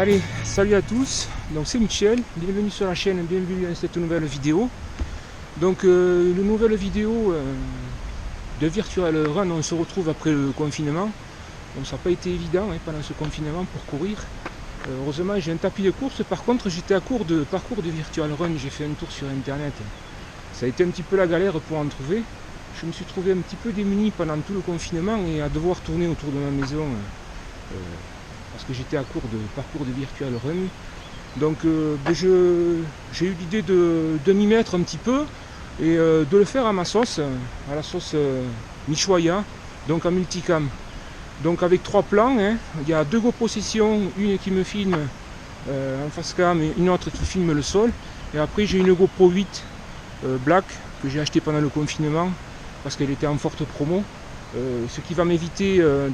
Allez, salut à tous, donc c'est Michel, bienvenue sur la chaîne, bienvenue à cette nouvelle vidéo. Donc une nouvelle vidéo de Virtual Run, on se retrouve après le confinement. Donc ça n'a pas été évident pendant ce confinement pour courir. Heureusement j'ai un tapis de course, par contre j'étais à court de parcours de Virtual Run, j'ai fait un tour sur internet. Ça a été un petit peu la galère pour en trouver. Je me suis trouvé un petit peu démuni pendant tout le confinement et à devoir tourner autour de ma maison. Parce que j'étais à court de parcours de Virtual Run. Donc j'ai eu l'idée de m'y mettre un petit peu et de le faire à ma sauce, à la sauce Michoya, donc en multicam. Donc avec 3 plans, il y a 2 GoPro sessions, une qui me filme en face cam et une autre qui filme le sol. Et après j'ai une GoPro 8 Black que j'ai acheté pendant le confinement parce qu'elle était en forte promo. Ce qui va m'éviter de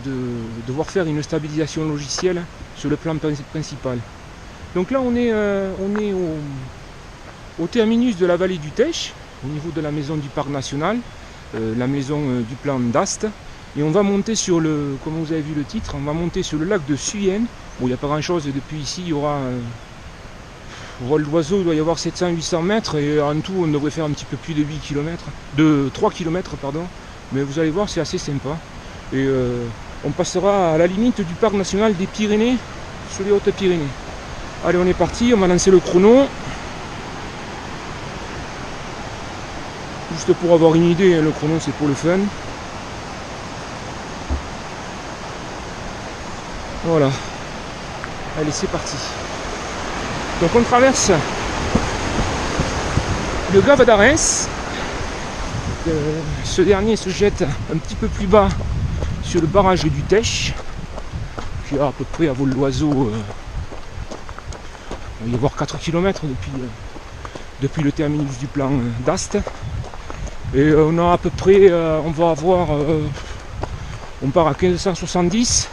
devoir faire une stabilisation logicielle sur le plan principal. Donc là on est au terminus de la vallée du Tech, au niveau de la maison du parc national, la maison du plan d'Ast, et on va monter sur le, comme vous avez vu le titre, on va monter sur le lac de Suyenne. Bon, il n'y a pas grand chose depuis ici, il y aura au vol d'oiseau, il doit y avoir 700-800 mètres, et en tout on devrait faire un petit peu plus de 8 km, de 3 km pardon. Mais vous allez voir, c'est assez sympa. Et on passera à la limite du parc national des Pyrénées, sur les Hautes-Pyrénées. Allez, on est parti, on va lancer le chrono. Juste pour avoir une idée, le chrono c'est pour le fun. Voilà. Allez, c'est parti. Donc on traverse le Gave d'Arens. Ce dernier se jette un petit peu plus bas sur le barrage du Tech, qui a à peu près à vol d'oiseau, il va y avoir 4 km depuis le terminus du plan d'Ast. Et on a à peu près, on va avoir, on part à 1570,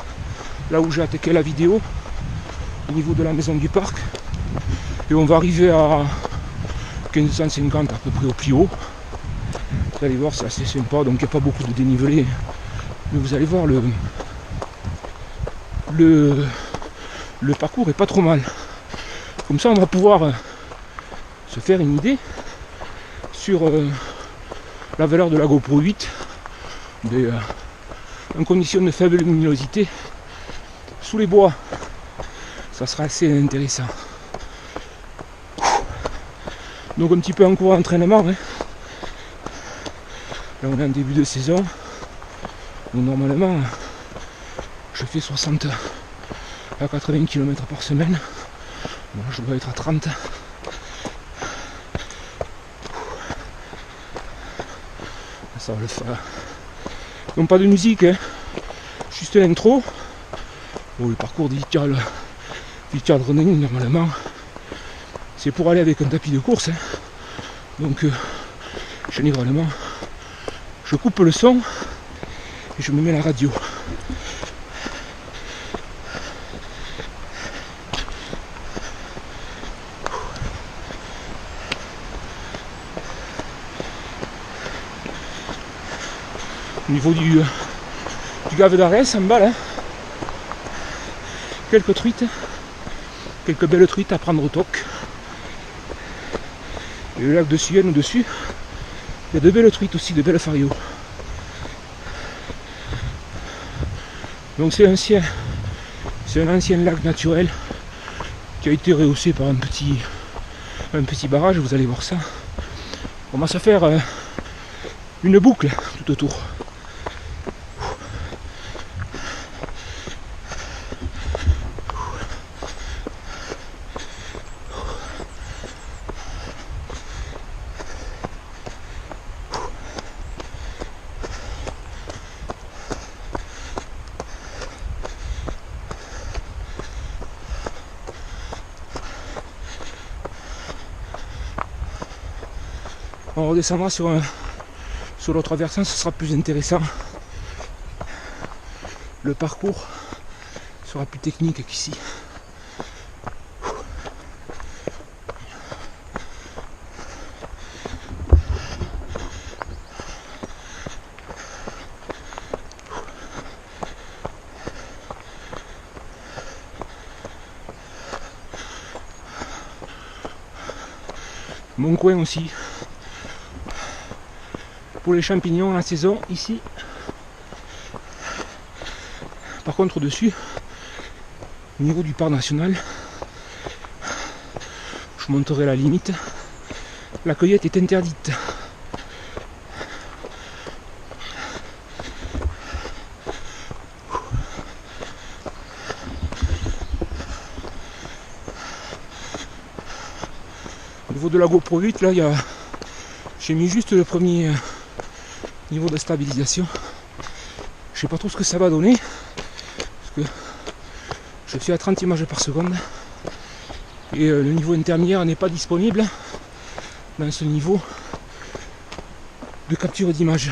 là où j'ai attaqué la vidéo, au niveau de la maison du parc. Et on va arriver à 1550 à peu près au plus haut. Vous allez voir, c'est assez sympa, donc il n'y a pas beaucoup de dénivelé. Mais vous allez voir, le parcours est pas trop mal. Comme ça, on va pouvoir se faire une idée sur la valeur de la GoPro 8 en condition de faible luminosité sous les bois. Ça sera assez intéressant. Donc un petit peu en cours d'entraînement. Là on est en début de saison, donc normalement je fais 60 à 80 km par semaine. Bon, je dois être à 30. Ça va le faire. Donc pas de musique, juste l'intro. Bon, le parcours de Virtual Running normalement c'est pour aller avec un tapis de course. Donc généralement je coupe le son et je me mets la radio. Au niveau du Gave d'Arès en bas là, quelques truites, quelques belles truites à prendre au toc. Et le lac de Suyenne au-dessus, il y a de belles truites aussi, de belles farios. Donc c'est un ancien lac naturel qui a été rehaussé par un petit barrage, vous allez voir ça. On va se faire une boucle tout autour. On redescendra sur l'autre versant, ce sera plus intéressant. Le parcours sera plus technique qu'ici. Mon coin aussi. Pour les champignons, la saison ici. Par contre au-dessus, au niveau du parc national, je monterai la limite. La cueillette est interdite. Au niveau de la GoPro 8, là, j'ai mis juste le premier niveau de stabilisation. Je sais pas trop ce que ça va donner, parce que je suis à 30 images par seconde et le niveau intermédiaire n'est pas disponible dans ce niveau de capture d'image.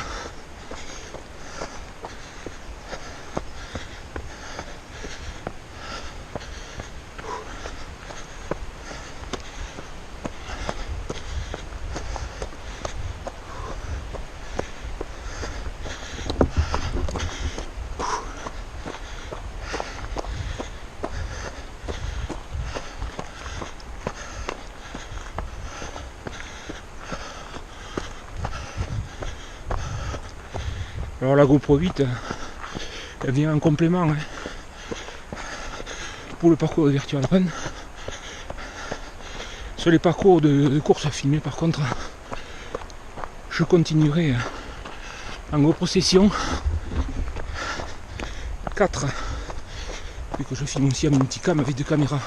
Alors la GoPro 8, elle vient en complément hein, pour le parcours de Virtual Run. Sur les parcours de course filmés par contre, je continuerai en GoPro session 4, vu que je filme aussi à multicam avec 2 caméras.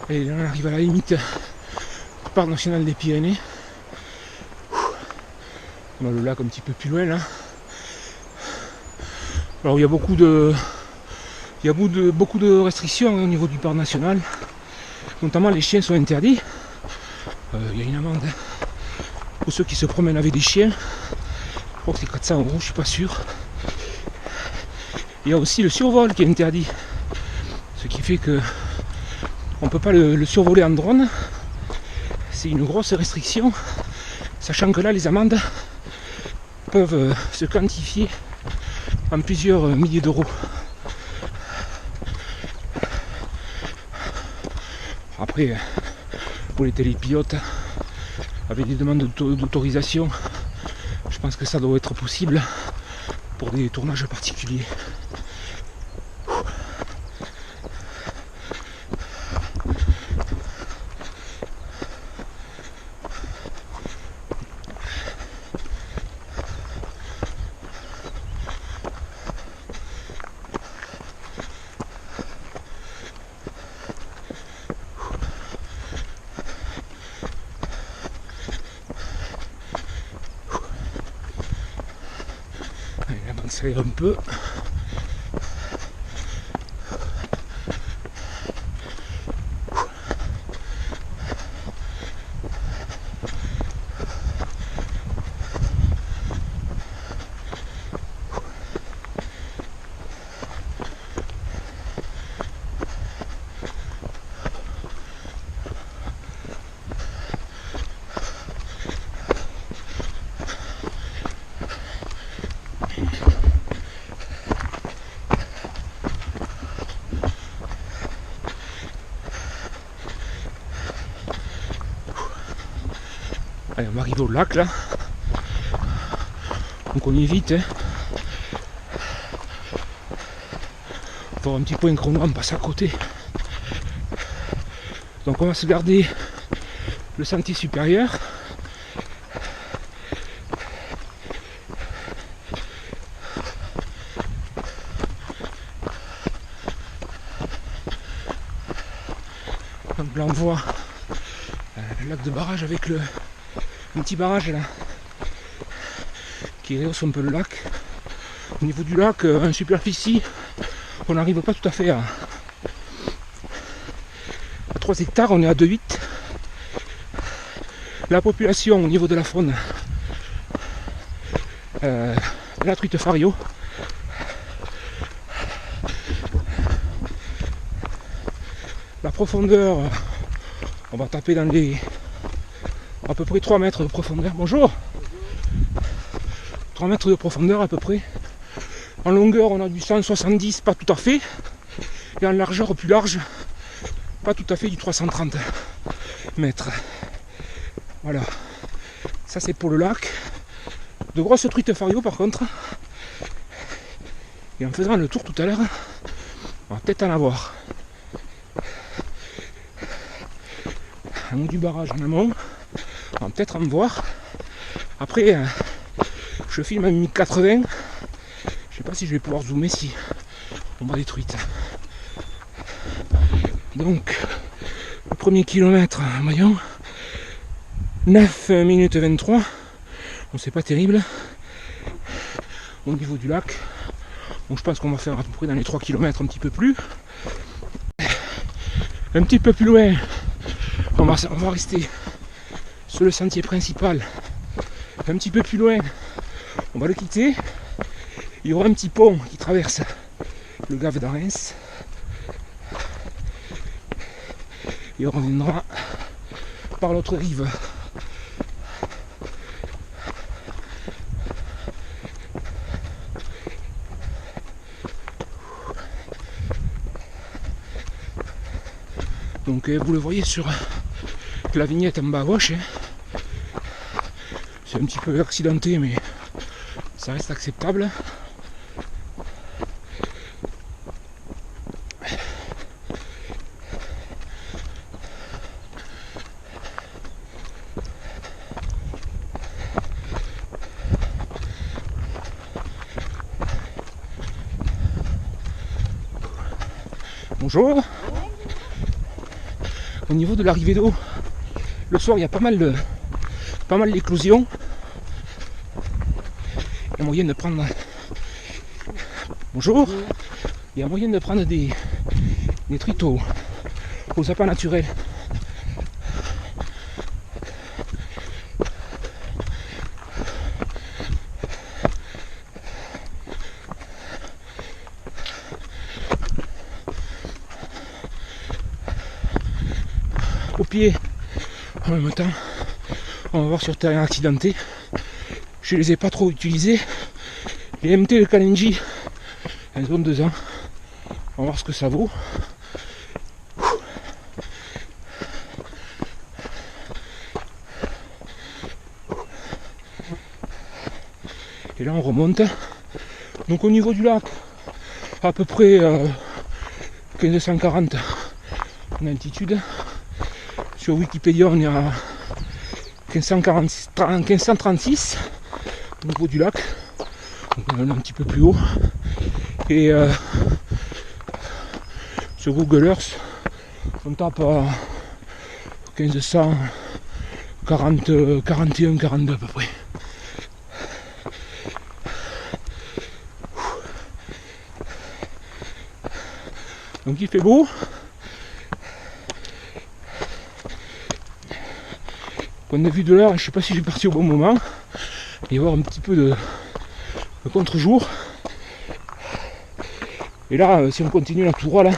Et là on arrive à la limite du parc national des Pyrénées. On a le lac un petit peu plus loin là. Alors il y a beaucoup de restrictions hein, au niveau du parc national. Notamment les chiens sont interdits. Il y a une amende hein, pour ceux qui se promènent avec des chiens. Je crois que c'est 400 €, je suis pas sûr. Il y a aussi le survol qui est interdit. Ce qui fait que on ne peut pas le survoler en drone. C'est une grosse restriction. Sachant que là les amendes peuvent se quantifier en plusieurs milliers d'euros. Après, pour les télépilotes, avec des demandes d'autorisation, je pense que ça doit être possible pour des tournages particuliers. Ça ira un peu. Allez, on arrive au lac là. Donc on y est vite. Hein. Pour un petit point chrono, on passe à côté. Donc on va se garder le sentier supérieur. Donc là on voit le lac de barrage avec un petit barrage là qui rehausse un peu le lac. Au niveau du lac, en superficie, on n'arrive pas tout à fait à 3 hectares, on est à 2,8. La population au niveau de la faune, la truite fario, la profondeur, on va taper dans les à peu près 3 mètres de profondeur. Bonjour. 3 mètres de profondeur à peu près. En longueur on a du 170, pas tout à fait. Et en largeur plus large, pas tout à fait du 330 mètres. Voilà. Ça c'est pour le lac. De grosses truites fario par contre. Et en faisant le tour tout à l'heure, on va peut-être en avoir. En haut du barrage en amont, on va peut-être en voir. Après, je filme à 1080. Je sais pas si je vais pouvoir zoomer si on voit des truites. Donc, le premier kilomètre, voyons, 9 minutes 23. Bon, c'est pas terrible. Au niveau du lac, bon, je pense qu'on va faire à peu près dans les 3 km, un petit peu plus. Un petit peu plus loin, on va rester sur le sentier principal. Un petit peu plus loin, on va le quitter. Il y aura un petit pont qui traverse le Gave d'Arens. Et on reviendra par l'autre rive. Donc vous le voyez sur la vignette en bas à gauche. C'est un petit peu accidenté mais ça reste acceptable. Bonjour. Au niveau de l'arrivée d'eau, le soir il y a pas mal d'éclosions. Il y a moyen de prendre. Bonjour. Il y a moyen de prendre des truites aux appâts naturels. Au pied, en même temps, on va voir sur terrain accidenté. Je les ai pas trop utilisés. Les MT de Kalenji, elles ont 2 ans. On va voir ce que ça vaut. Et là on remonte. Donc au niveau du lac, à peu près 1540 en altitude. Sur Wikipédia on est à 1536 au niveau du lac. Donc on est un petit peu plus haut. Et sur Google Earth on tape à 1540, 41, 42 à peu près. Donc il fait beau. Point de vue de l'heure, je sais pas si j'ai parti au bon moment. Il va y avoir un petit peu de contre-jour. Et là, si on continue là tout droit là,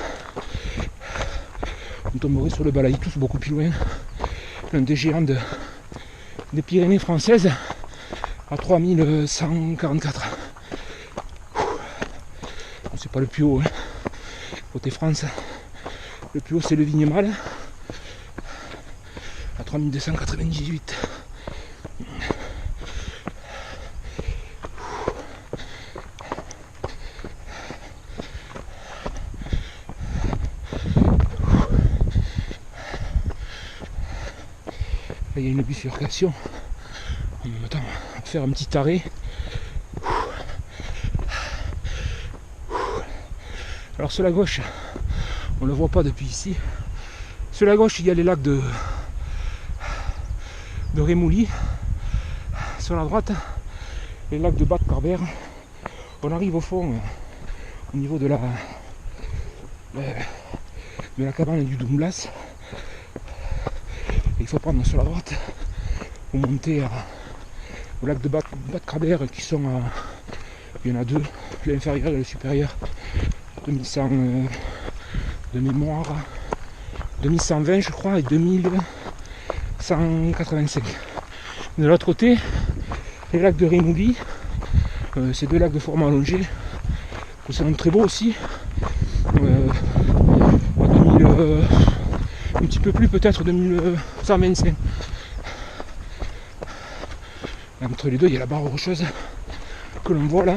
on tomberait sur le Balaïtous beaucoup plus loin. L'un des géants des Pyrénées françaises à 3144. C'est pas le plus haut, hein. Côté France, le plus haut c'est le Vignemal à 3298. Là, il y a une bifurcation. En même temps, on va faire un petit arrêt. Alors sur la gauche, on ne le voit pas depuis ici. Sur la gauche, il y a les lacs de Rémouly. Sur la droite, les lacs de Bac-Carbert. On arrive au fond, au niveau de la cabane du Doumblas. Il faut prendre sur la droite pour monter au lac de Bad-Kraber qui sont à... Il y en a deux, l'inférieur et le supérieur. 2100 de mémoire, 2120 je crois et 2185. De l'autre côté, les lacs de Rémouly, ces deux lacs de format allongé, qui sont très beaux aussi. Un petit peu plus peut-être 2125. Entre les deux, il y a la barre rocheuse que l'on voit là.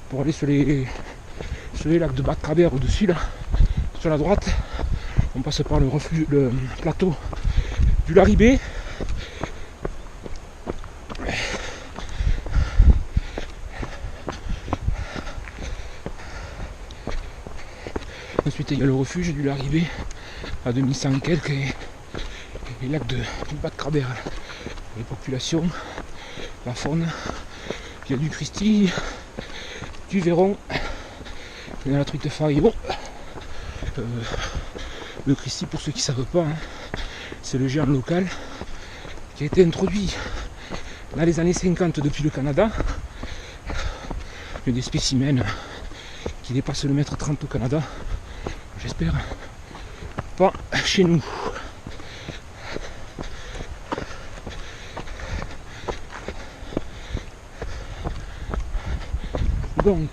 Pour aller sur les lacs de Bad-Kraber au-dessus là, sur la droite, on passe par le plateau du Larribé. Ensuite il y a le refuge du Larribé à 2100 quelques et les lacs du Bad-Kraber. Les populations, la faune, il y a du Christie, du Véron, il y a la truite de Farillon. Le Christie, pour ceux qui ne savent pas, hein, c'est le géant local qui a été introduit dans les années 50 depuis le Canada. Il y a des spécimens qui dépassent le mètre 30 au Canada. J'espère pas chez nous. Donc,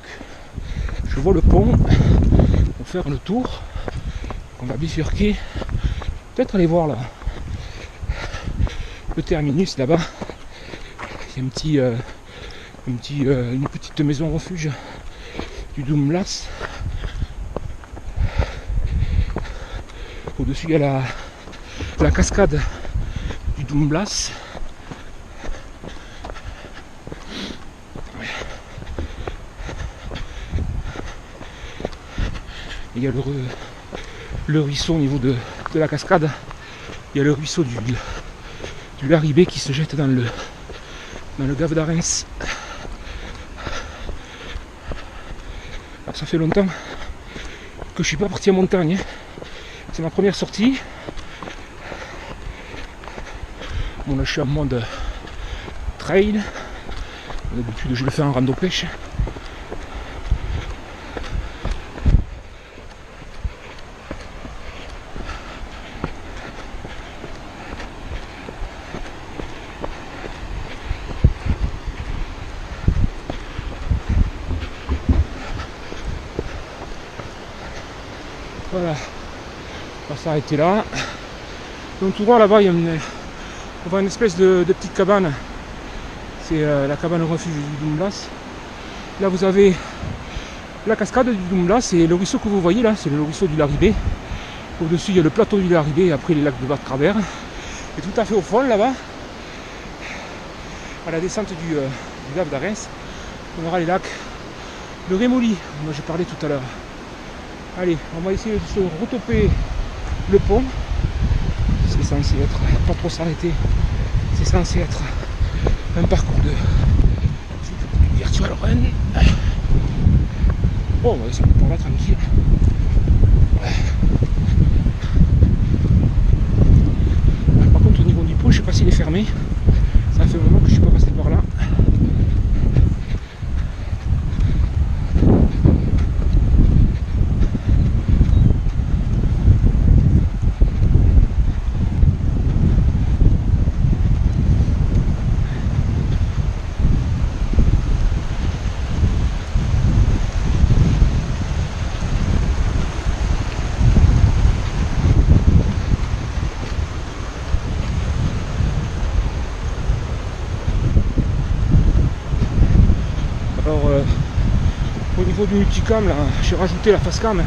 je vois le pont pour faire le tour. On va bifurquer. Peut-être aller voir là le terminus là-bas. Il y a une petite maison refuge du Doumblas. Au-dessus, il y a la cascade du Doumblas. Il y a le ruisseau au niveau de la cascade. Il y a le ruisseau du Larribé qui se jette dans le Gave d'Arens. Alors ça fait longtemps que je suis pas parti en montagne. C'est ma première sortie. Bon là je suis en mode trail. D'habitude je le fais en rando pêche. Voilà, on va s'arrêter là. Donc tout droit là-bas, on voit une espèce de petite cabane. C'est la cabane refuge du Doumblas. Là vous avez la cascade du Doumblas et le ruisseau que vous voyez là, c'est le ruisseau du Larribé. Au-dessus il y a le plateau du Larribé et après les lacs de Bad-Kraber. Et tout à fait au fond là-bas, à la descente du Gave d'Arens, on aura les lacs de Rémouly, dont j'ai parlé tout à l'heure. Allez, on va essayer de se retoper le pont. C'est censé être, pas trop s'arrêter, c'est censé être un parcours de virtual run. Bon, on va essayer de par là tranquille. Par contre au niveau du pont, je sais pas s'il est fermé. Ça fait un moment que je suis pas passé par là. Au niveau du multicam, là, j'ai rajouté la face cam. Hein.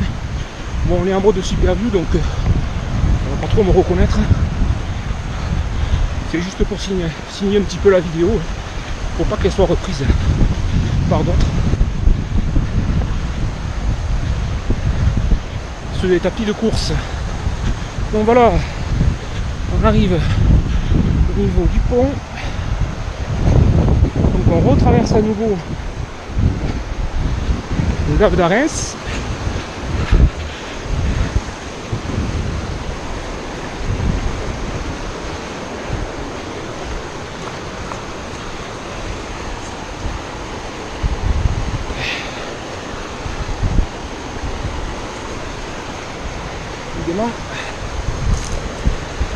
Bon, on est en mode super view, donc on va pas trop me reconnaître. C'est juste pour signer un petit peu la vidéo, pour pas qu'elle soit reprise par d'autres. Sur les tapis de course. Donc voilà, on arrive au niveau du pont. Donc on retraverse à nouveau le Gave d'Arens. Évidemment,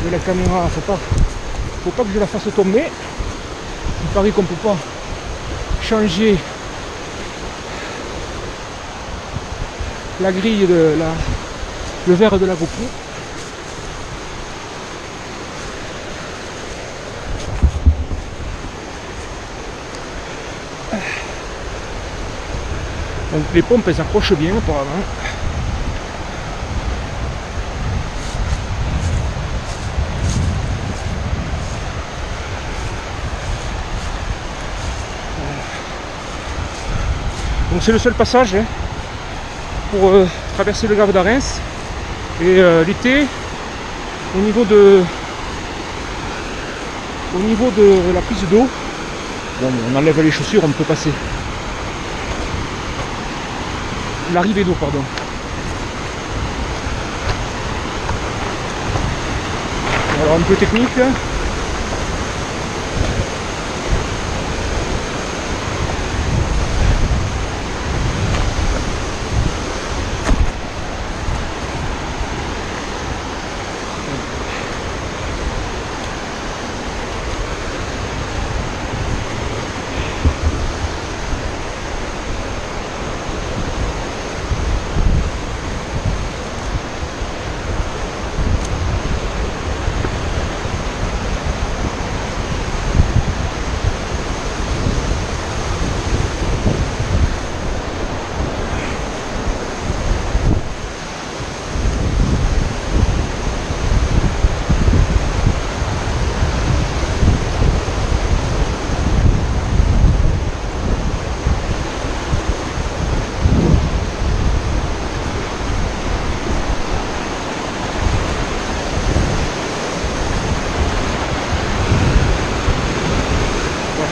avec la caméra, faut pas que je la fasse tomber. Il paraît qu'on peut pas changer la grille de le verre de la GoPro. Donc les pompes elles s'approchent bien apparemment. Donc c'est le seul passage hein, pour traverser le Gave d'Arens. Et l'été, au niveau de la prise d'eau, bon, on enlève les chaussures, on peut passer. L'arrivée d'eau, pardon. Alors un peu technique.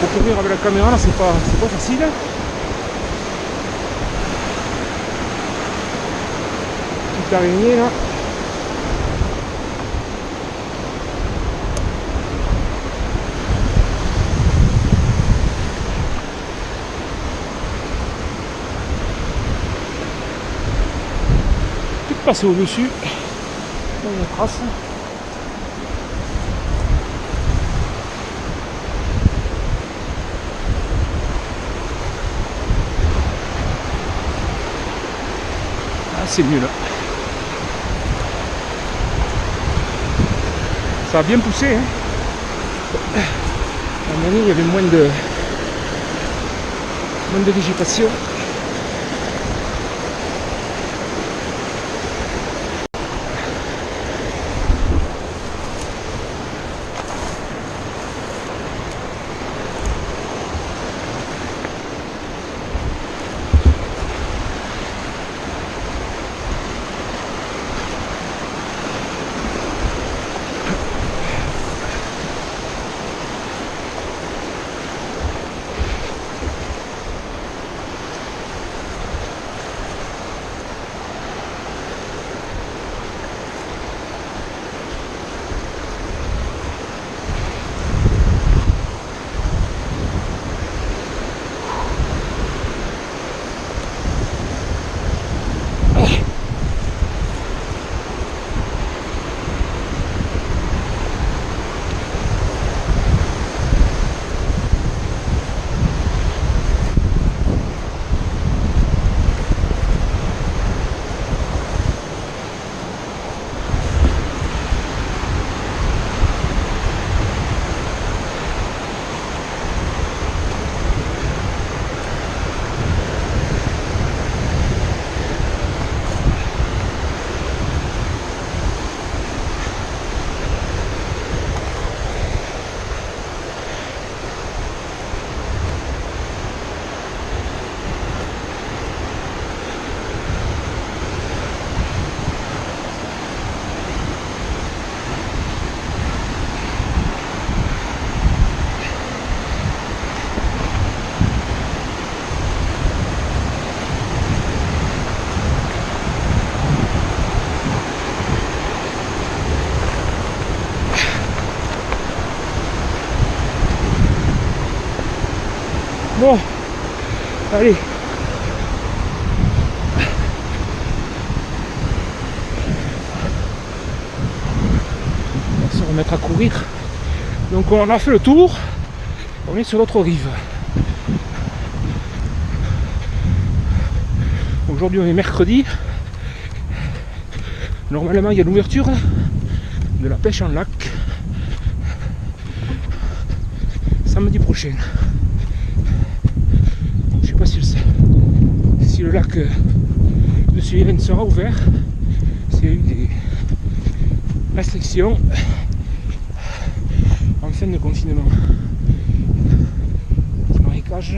Pour courir avec la caméra là c'est pas facile. Petite araignée là. Peut-être passer au-dessus. Dans la trace. C'est mieux là. Ça a bien poussé. Hein. À un moment donné, il y avait moins de végétation. Bon, allez. On va se remettre à courir. Donc on a fait le tour. On est sur l'autre rive. Aujourd'hui on est mercredi. Normalement il y a l'ouverture de la pêche en lac samedi prochain. Donc, je sais pas si le lac de Suivren sera ouvert. S'il y a eu des restrictions en fin de confinement. Petit marécage.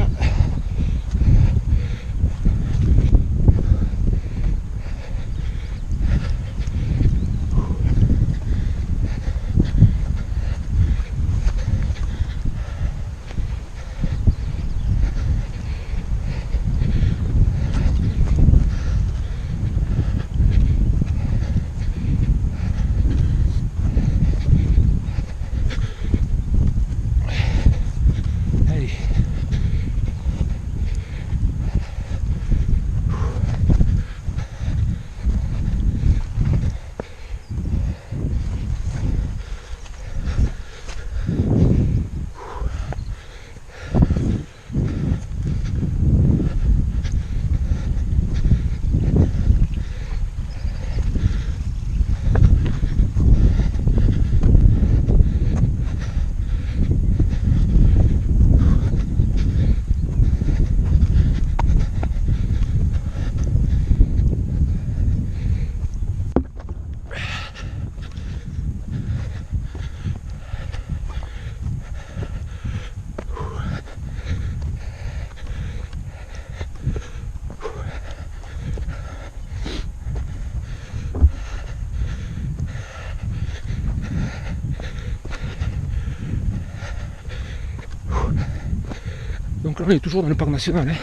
Donc là on est toujours dans le parc national, hein.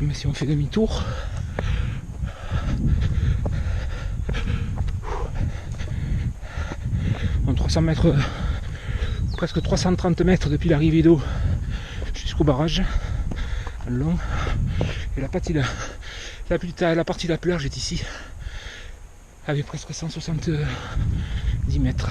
Mais si on fait demi-tour, en 300 mètres, presque 330 mètres depuis l'arrivée d'eau jusqu'au barrage, en long. Et la partie de la plage est ici, avec presque 170 mètres.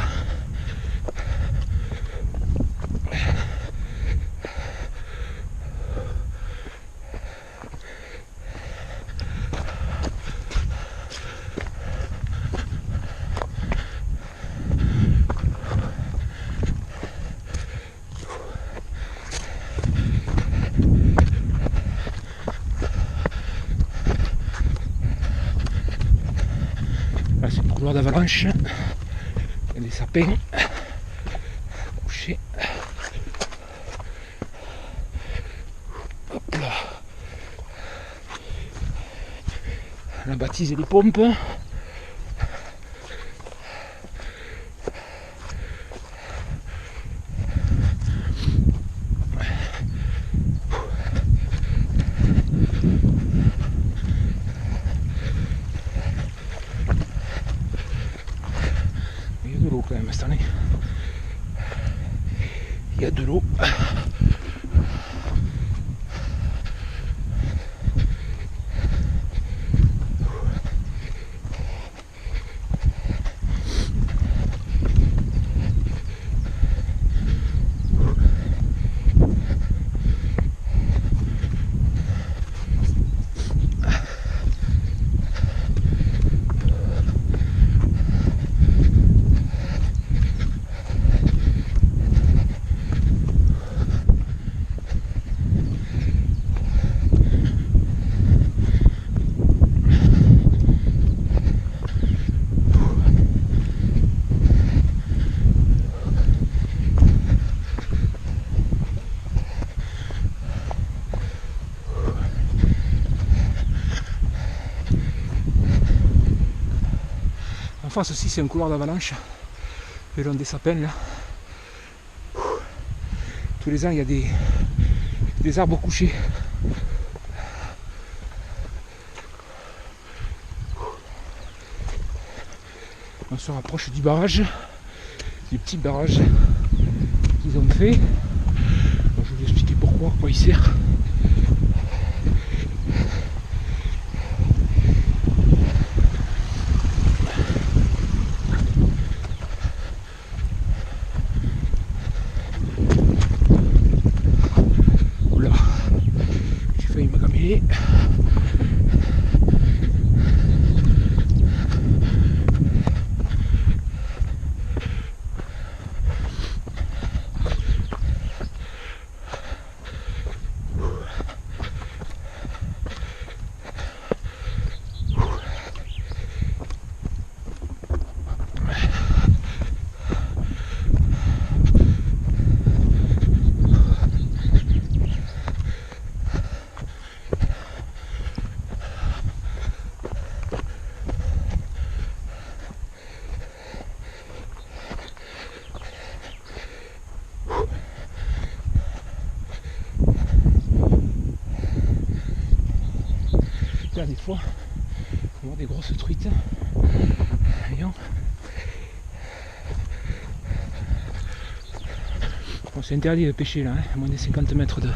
Là c'est une couloir d'avalanche, il y a des sapins couchés. Hop là. La bâtisse et les pompes. Il y a de l'eau quand même cette année. Il y a de l'eau. En face aussi c'est un couloir d'avalanche, le long des sapins là. Tous les ans il y a des arbres couchés. On se rapproche du barrage, du petit barrage qu'ils ont fait. Donc, je vais vous expliquer pourquoi. à quoi il sert. Oula, j'ai failli me gameler. Là, des fois, on voit des grosses truites. Voyons. Bon, c'est interdit de pêcher là, hein, à moins de 50 mètres de.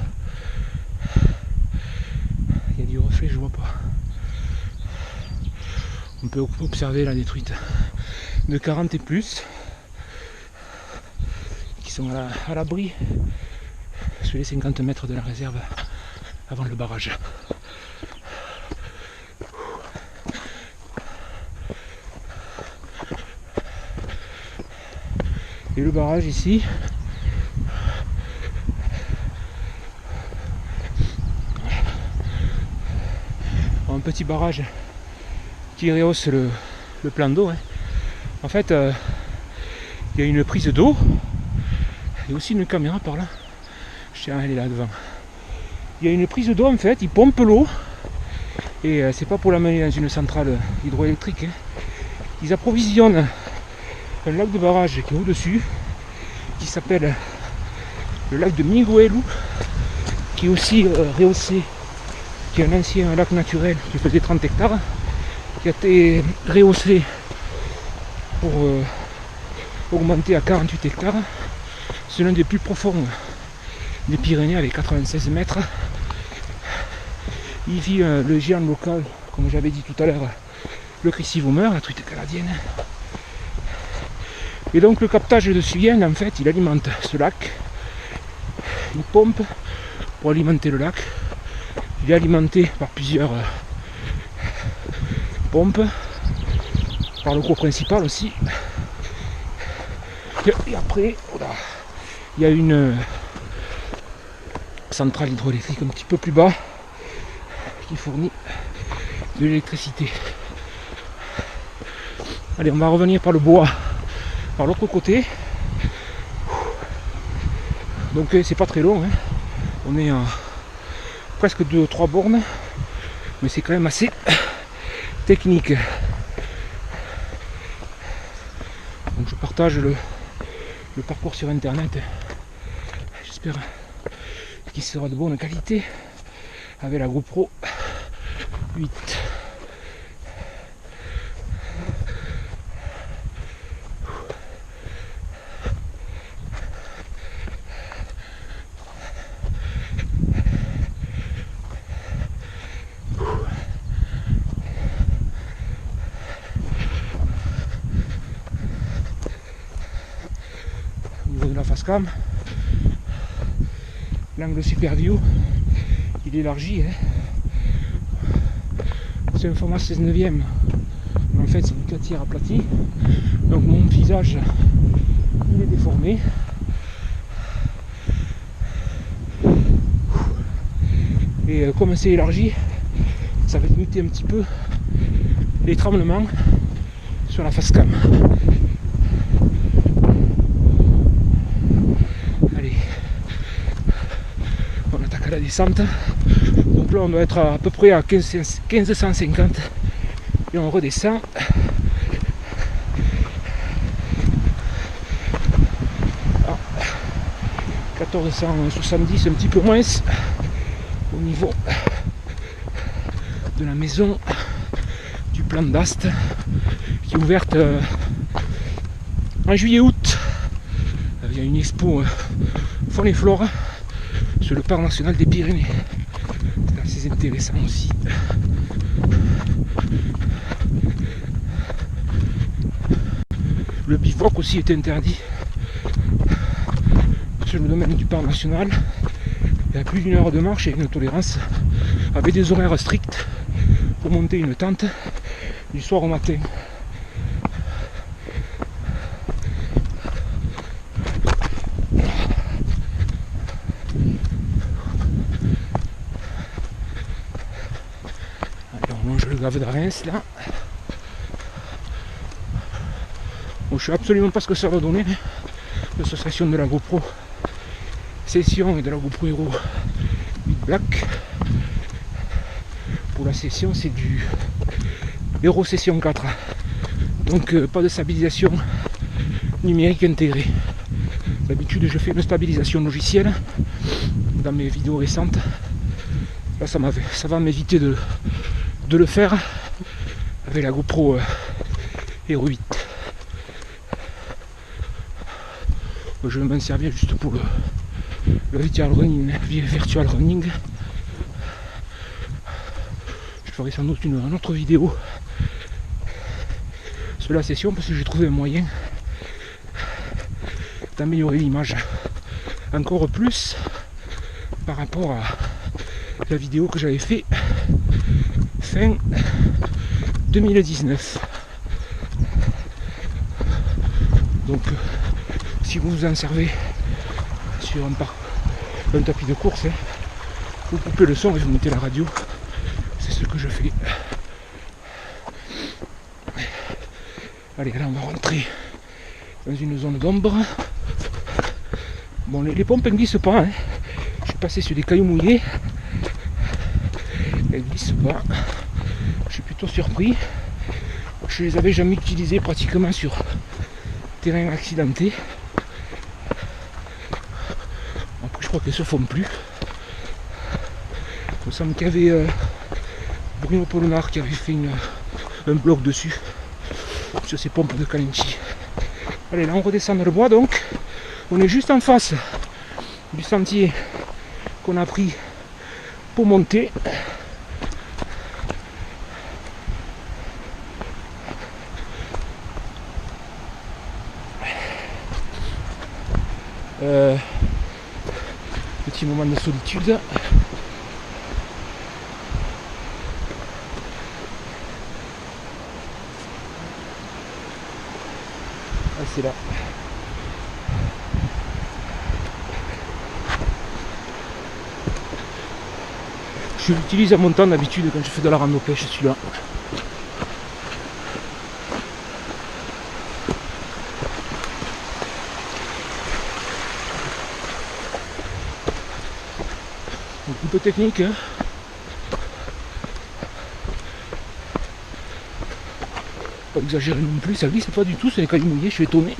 Il y a du reflet, je vois pas. On peut observer là des truites de 40 et plus qui sont à l'abri sur les 50 mètres de la réserve avant le barrage. Et le barrage ici, un petit barrage qui rehausse le plan d'eau. Hein. En fait, il y a une prise d'eau et aussi une caméra par là. Tiens, elle est là devant. Il y a une prise d'eau en fait, il pompe l'eau et c'est pas pour l'amener dans une centrale hydroélectrique. Hein. Ils approvisionnent un lac de barrage qui est au-dessus, qui s'appelle le lac de Miguelu, qui est aussi rehaussé, qui est un ancien lac naturel qui faisait 30 hectares, qui a été rehaussé pour augmenter à 48 hectares. C'est l'un des plus profonds des Pyrénées avec 96 mètres. Il vit le géant local, comme j'avais dit tout à l'heure, le crissivomeur, la truite canadienne. Et donc le captage de Suyen, en fait, il alimente ce lac. Il pompe pour alimenter le lac. Il est alimenté par plusieurs pompes, par le cours principal aussi. Et après, il y a une centrale hydroélectrique un petit peu plus bas qui fournit de l'électricité. Allez, on va revenir par le bois, par l'autre côté. Donc c'est pas très long, hein. On est à presque 2-3 bornes, mais c'est quand même assez technique. Donc je partage le parcours sur internet. J'espère qu'il sera de bonne qualité avec la GoPro 8. De la face cam, l'angle super view il élargit, hein. C'est un format 16/9, en fait c'est une 4/3 aplatie, donc mon visage il est déformé. Et comme c'est élargi, ça va limiter un petit peu les tremblements sur la face cam. La descente, donc là on doit être à peu près à 1550 et on redescend. À 1470, un petit peu moins au niveau de la maison du plan d'Ast qui est ouverte en juillet-août. Il y a une expo faune et flore sur le parc national des Pyrénées. C'est assez intéressant aussi. Le bivouac aussi est interdit sur le domaine du parc national. Il y a plus d'une heure de marche et une tolérance avec des horaires stricts pour monter une tente du soir au matin. Alors on longe le Gave d'Arens là. Bon, je sais absolument pas ce que ça va donner. L'association de la GoPro Session et de la GoPro Hero 8 Black. Pour la session, c'est du Hero Session 4. Donc pas de stabilisation numérique intégrée. D'habitude je fais une stabilisation logicielle dans mes vidéos récentes. Là ça va m'éviter de le faire avec la GoPro Hero 8. Je vais m'en servir juste pour le virtual running. Je ferai sans doute une autre vidéo sur la session parce que j'ai trouvé un moyen d'améliorer l'image encore plus par rapport à la vidéo que j'avais fait fin 2019. Donc si vous vous en servez sur un tapis de course, vous coupez le son et vous mettez la radio. C'est ce que je fais. Allez, là on va rentrer dans une zone d'ombre. Bon, les pompes ne glissent pas. Je suis passé sur des cailloux mouillés. Elles ne glissent pas. Je suis plutôt surpris. Je les avais jamais utilisées pratiquement sur terrain accidenté. Après, je crois qu'elles se font plus. Il me semble qu'il y avait Bruno Polonard qui avait fait un blog dessus sur ces pompes de Calenchi. Allez, là on redescend dans le bois, donc on est juste en face du sentier qu'on a pris pour monter. Petit moment de solitude. Ah, c'est là. Je l'utilise à mon temps d'habitude quand je fais de la rando pêche, celui-là. Donc, un peu technique, hein. Pas exagérer non plus, ça glisse pas du tout, c'est les cailloux mouillés, je suis étonné.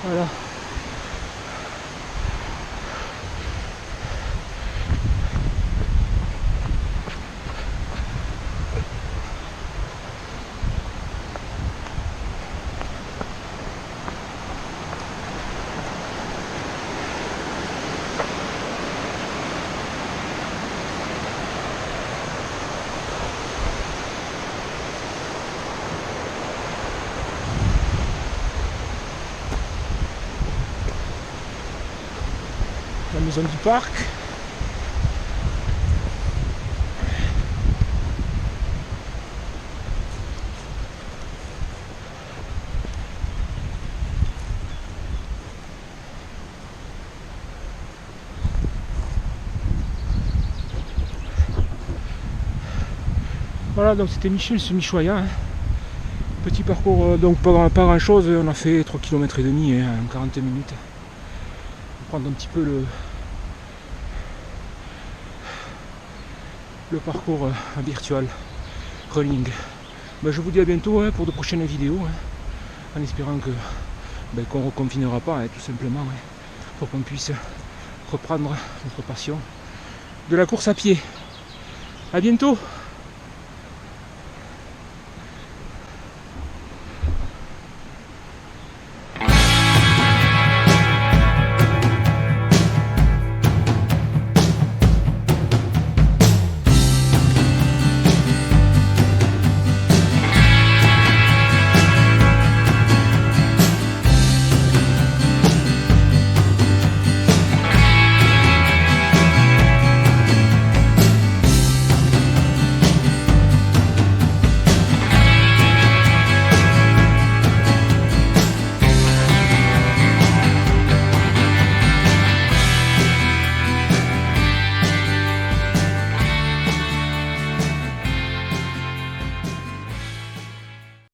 Voilà. la maison du parc. Voilà, donc c'était Michel ce Michoya. Hein. Petit parcours, donc pas grand chose, on a fait 3 km et demi en 40 minutes. On va prendre un petit peu le parcours virtuel, running. Ben, je vous dis à bientôt pour de prochaines vidéos, en espérant que qu'on ne reconfinera pas, tout simplement, pour qu'on puisse reprendre notre passion de la course à pied. À bientôt.